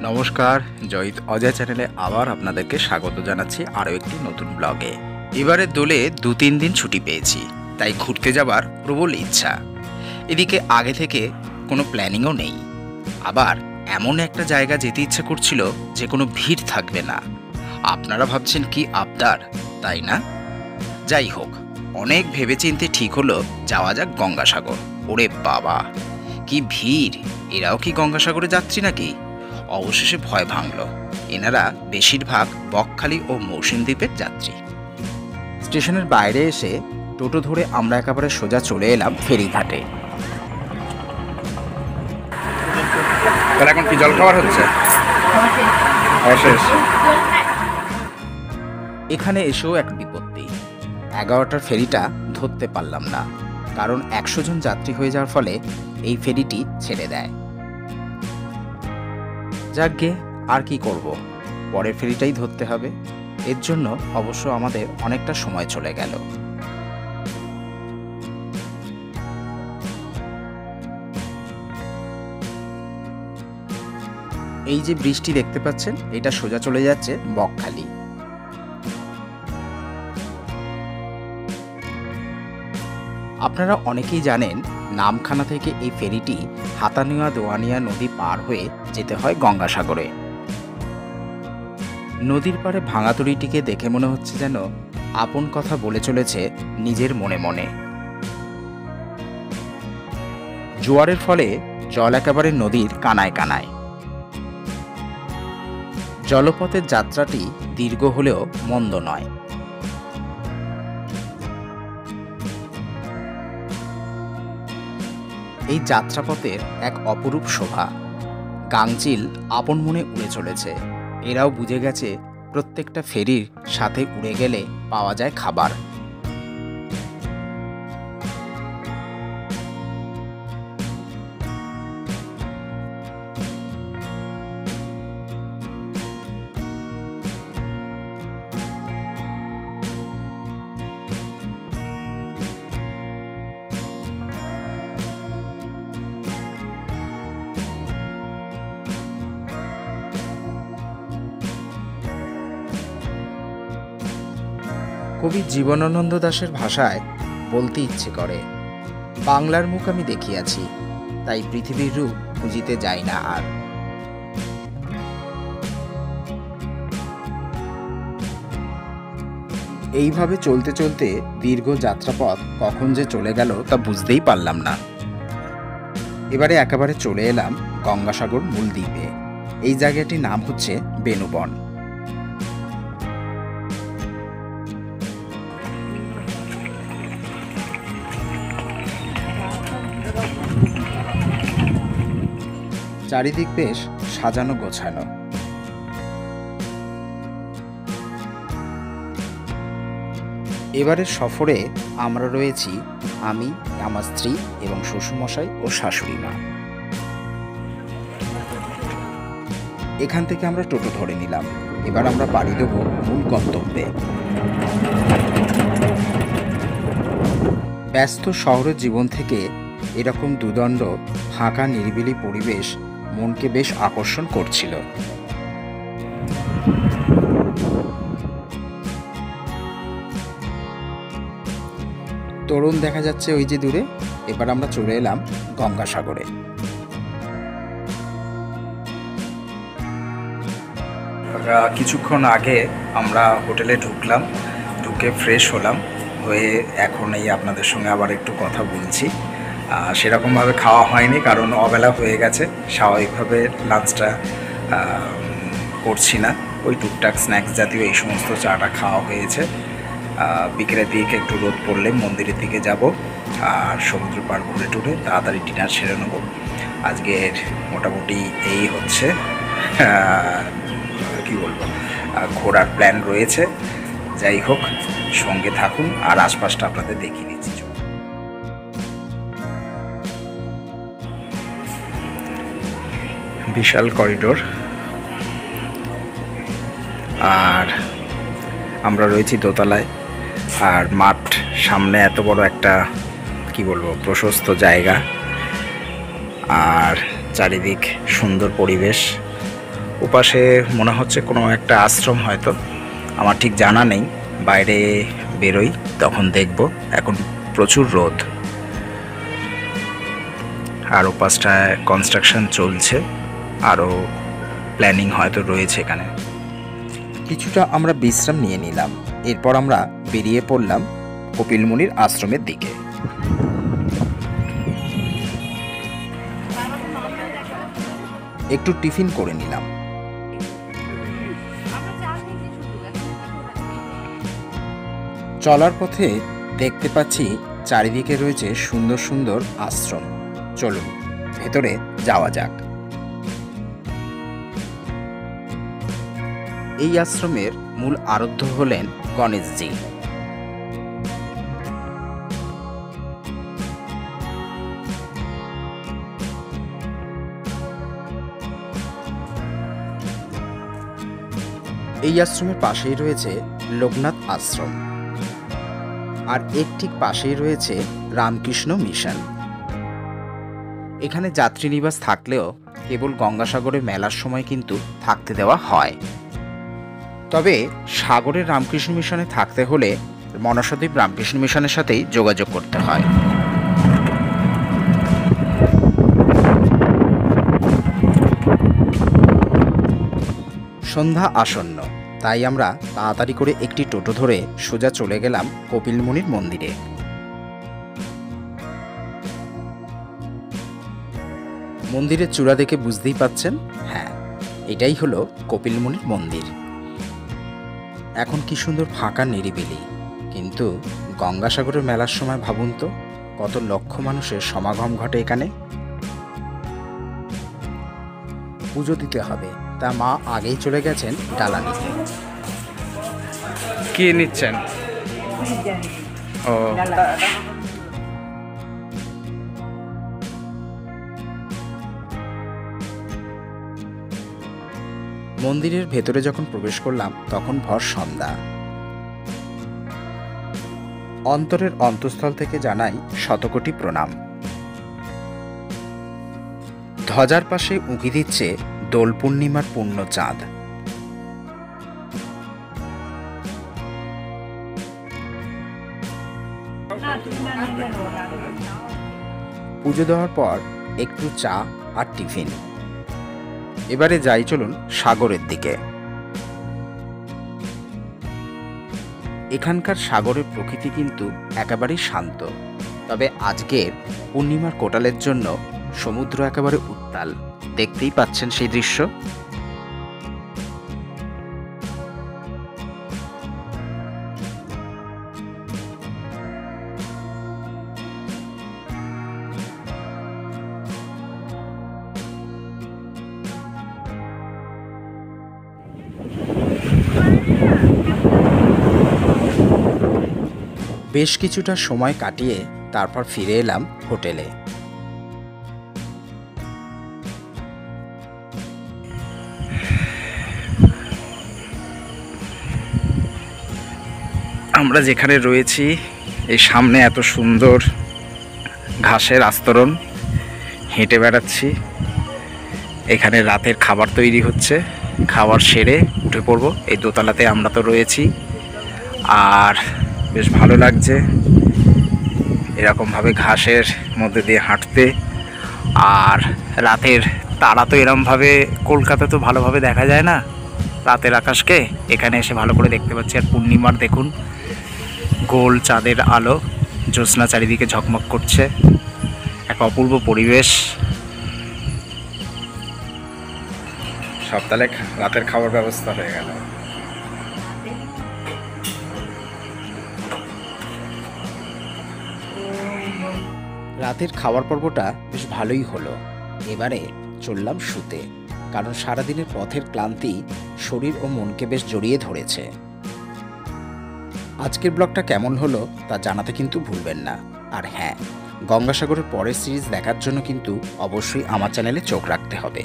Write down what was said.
নমস্কার, জয়িত অজয় চ্যানেলে আবার আপনাদেরকে স্বাগত জানাচ্ছি আরও একটি নতুন ব্লগে। এবারে দোলে 2-3 দিন ছুটি পেয়েছি, তাই ঘুরতে যাবার প্রবল ইচ্ছা। এদিকে আগে থেকে কোনো প্ল্যানিংও নেই। আবার এমন একটা জায়গা যেতে ইচ্ছা করছিল যে কোনো ভিড় থাকবে না। আপনারা ভাবছেন কি আবদার, তাই না? যাই হোক, অনেক ভেবেচিন্তে ঠিক হলো যাওয়া যাক গঙ্গাসাগর। ওরে বাবা, কি ভিড়! এরাও কি গঙ্গাসাগরে যাত্রী নাকি? অবশেষে ভয় ভাঙল। এনারা বেশিরভাগ বকখালি ও মৌসুম দ্বীপের যাত্রী। স্টেশনের বাইরে এসে টোটো ধরে আমরা একেবারে সোজা চলে এলাম ফেরিঘাটে। তাহলে এখন কি জলখাবার হচ্ছে? এখানে এসেও এক বিপত্তি, 11টার ফেরিটা ধরতে পারলাম না, কারণ 100 জন যাত্রী হয়ে যাওয়ার ফলে এই ফেরিটি ছেড়ে দেয়। যাকগে, আর কি করব, পরের ফেরিটাই ধরতে হবে। এর জন্য অবশ্য আমাদের অনেকটা সময় চলে গেল। এই যে বৃষ্টি দেখতে পাচ্ছেন, এটা সোজা চলে যাচ্ছে বকখালি। আপনারা অনেকেই জানেন, নামখানা থেকে এই ফেরিটি হাতানুয়া দোয়ানিয়া নদী পার হয়ে যেতে হয় গঙ্গাসাগরে। নদীর পাড়ে ভাঙাতড়িটিকে দেখে মনে হচ্ছে যেন আপন কথা বলে চলেছে নিজের মনে মনে। জোয়ারের ফলে জল একেবারে নদীর কানায় কানায়। জলপথের যাত্রাটি দীর্ঘ হলেও মন্দ নয়। এই যাত্রাপথের এক অপরূপ শোভা। গাংচিল আপন মনে উড়ে চলেছে। এরাও বুঝে গেছে প্রত্যেকটা ফেরির সাথে উড়ে গেলে পাওয়া যায় খাবার। কবি জীবনানন্দ দাশের ভাষায় বলতে ইচ্ছে করে, বাংলার মুখ আমি দেখিয়াছি, তাই পৃথিবীর রূপ খুঁজিতে যাই না আর। এইভাবে চলতে চলতে দীর্ঘ যাত্রাপথ কখন যে চলে গেল তা বুঝতেই পারলাম না। এবারে একেবারে চলে এলাম গঙ্গাসাগর মূল দ্বীপে। এই জায়গাটির নাম হচ্ছে বেনুবন। চারিদিক বেশ সাজানো গোছানো। এবারের সফরে আমরা রয়েছি আমি, আমার স্ত্রী এবং শ্বশুরমশাই ও শাশুড়ি মা। এখান থেকে আমরা টোটো ধরে নিলাম। এবার আমরা পাড়ি দেব মূল গন্তব্যে। ব্যস্ত শহরের জীবন থেকে এরকম দুদণ্ড ফাঁকা নিরিবিলি পরিবেশ মনকে বেশ আকর্ষণ করছিল। তরুণ দেখা যাচ্ছে ওই যে দূরে। এবার আমরা চলে এলাম গঙ্গাসাগরে। কিছুক্ষণ আগে আমরা হোটেলে ঢুকলাম, ঢুকে ফ্রেশ হলাম, হয়ে এখন এই আপনাদের সঙ্গে আবার একটু কথা বলছি। সেরকমভাবে খাওয়া হয়নি, কারণ অবেলা হয়ে গেছে। স্বাভাবিকভাবে লাঞ্চটা করছি না, ওই টুকটাক স্ন্যাক্স জাতীয় এই সমস্ত চাটা খাওয়া হয়েছে। বিকেলের দিকে একটু রোদ পড়লে মন্দিরের দিকে যাব, আর সমুদ্র পার ঘুরে টুরে তাড়াতাড়ি ডিনার সেরে নেব। আজকের মোটামুটি এই হচ্ছে কি বলবো, ঘোরার প্ল্যান রয়েছে। যাই হোক, সঙ্গে থাকুন আর আশপাশটা আপনাদের দেখিয়ে দিচ্ছি। বিশাল করিডোর, আর আমরা রয়েছি দোতলায়। আর মাঠ সামনে, এত বড় একটা কি বলবো প্রশস্ত জায়গা, আর চারিদিক সুন্দর পরিবেশ। ওপাশে মনে হচ্ছে কোনো একটা আশ্রম, হয়তো আমার ঠিক জানা নেই। বাইরে বেরোই তখন দেখব। এখন প্রচুর রোদ, আর ওপাশটায় কনস্ট্রাকশন চলছে, আরও প্ল্যানিং হয়তো রয়েছে এখানে। কিছুটা আমরা বিশ্রাম নিয়ে নিলাম, এরপর আমরা বেরিয়ে পড়লাম কপিল মুনির আশ্রমের দিকে। একটু টিফিন করে নিলাম। চলার পথে দেখতে পাচ্ছি চারিদিকে রয়েছে সুন্দর সুন্দর আশ্রম। চলুন ভেতরে যাওয়া যাক। এই আশ্রমের মূল আরাধ্য হলেন গণেশজি। এই আশ্রমের পাশেই রয়েছে লোকনাথ আশ্রম, আর এর ঠিক পাশেই রয়েছে রামকৃষ্ণ মিশন। এখানে যাত্রী নিবাস থাকলেও কেবল গঙ্গাসাগরে মেলার সময় কিন্তু থাকতে দেওয়া হয়। তবে সাগরের রামকৃষ্ণ মিশনে থাকতে হলে মনসাদ্বীপ রামকৃষ্ণ মিশনের সাথেই যোগাযোগ করতে হয়। সন্ধ্যা আসন্ন, তাই আমরা তাড়াতাড়ি করে একটি টোটো ধরে সোজা চলে গেলাম কপিল মুনির মন্দিরে। মন্দিরের চূড়া দেখে বুঝতেই পাচ্ছেন, হ্যাঁ, এটাই হলো কপিল মুনির মন্দির। এখন কি সুন্দর ফাঁকা নিরিবিলি, কিন্তু গঙ্গাসাগরের মেলার সময় ভাবুন তো কত লক্ষ মানুষের সমাগম ঘটে এখানে। পুজো দিতে হবে, তা মা আগেই চলে গেছেন ডালা নিতে। কি নিচ্ছেন? ও, মন্দিরের ভেতরে যখন প্রবেশ করলাম তখন ভর সন্ধ্যা। অন্তরের অন্তঃস্থল থেকে জানাই শতকোটি প্রণাম। ধ্বজার পাশে উঁকি দিচ্ছে দোল পূর্ণিমার পূর্ণ চাঁদ। পুজো দেওয়ার পর একটু চা আর টিফিন। এবারে যাই চলুন সাগরের দিকে। এখানকার সাগরের প্রকৃতি কিন্তু একেবারেই শান্ত, তবে আজকের পূর্ণিমার কোটালের জন্য সমুদ্র একেবারে উত্তাল। দেখতেই পাচ্ছেন সেই দৃশ্য। বেশ কিছুটা সময় কাটিয়ে তারপর ফিরে এলাম হোটেলে। আমরা যেখানে রয়েছি এই সামনে এত সুন্দর ঘাসের আস্তরণ, হেঁটে বেড়াচ্ছি। এখানে রাতের খাবার তৈরি হচ্ছে, খাবার সেরে উঠে পড়ব। এই দোতলাতে আমরা তো রয়েছি, আর বেশ ভালো লাগছে এরকমভাবে ঘাসের মধ্যে দিয়ে হাঁটতে। আর রাতের তারা তো এরমভাবে কলকাতা তো ভালোভাবে দেখা যায় না, রাতের আকাশকে এখানে এসে ভালো করে দেখতে পাচ্ছি। আর পূর্ণিমার দেখুন গোল চাঁদের আলো, জ্যোৎস্না চারিদিকে ঝকমক করছে, এক অপূর্ব পরিবেশ। সপ্তাহে রাতের খাবার ব্যবস্থা হয়ে গেল। রাতের খাওয়ার পর্বটা বেশ ভালোই হলো। এবারে চললাম শুতে, কারণ সারাদিনের পথের ক্লান্তি শরীর ও মনকে বেশ জড়িয়ে ধরেছে। আজকের ব্লগটা কেমন হলো তা জানাতে কিন্তু ভুলবেন না। আর হ্যাঁ, গঙ্গাসাগরের পরের সিরিজ দেখার জন্য কিন্তু অবশ্যই আমার চ্যানেলে চোখ রাখতে হবে।